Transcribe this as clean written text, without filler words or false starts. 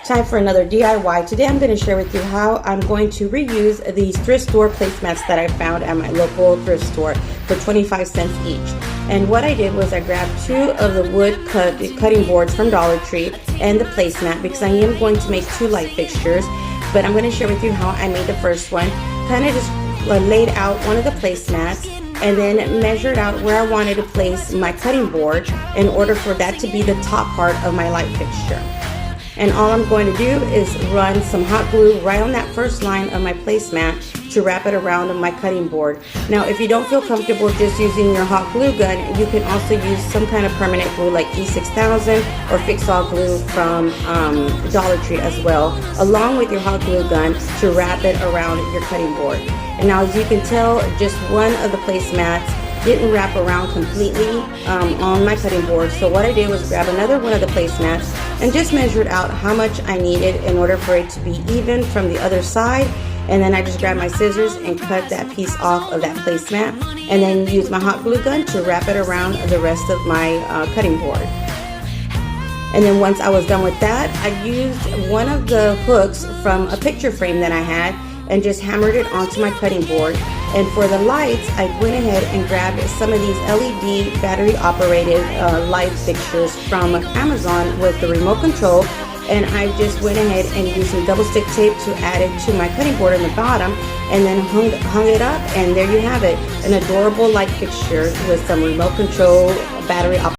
Time for another DIY. Today I'm going to share with you how I'm going to reuse these thrift store placemats that I found at my local thrift store for 25 cents each. And what I did was I grabbed two of the wood cutting boards from Dollar Tree and the placemat, because I am going to make two light fixtures. But I'm going to share with you how I made the first one. Kind of just laid out one of the placemats and then measured out where I wanted to place my cutting board in order for that to be the top part of my light fixture. And all I'm going to do is run some hot glue right on that first line of my placemat to wrap it around my cutting board. Now, if you don't feel comfortable just using your hot glue gun, you can also use some kind of permanent glue like E6000 or Fix-All glue from Dollar Tree as well, along with your hot glue gun to wrap it around your cutting board. And now, as you can tell, just one of the placemats didn't wrap around completely on my cutting board. So what I did was grab another one of the placemats and just measured out how much I needed in order for it to be even from the other side. And then I just grabbed my scissors and cut that piece off of that placemat, and then use my hot glue gun to wrap it around the rest of my cutting board. And then once I was done with that, I used one of the hooks from a picture frame that I had and just hammered it onto my cutting board. And for the lights, I went ahead and grabbed some of these LED battery operated light fixtures from Amazon with the remote control, and I just went ahead and used some double stick tape to add it to my cutting board in the bottom, and then hung it up, and there you have it, an adorable light fixture with some remote control battery operated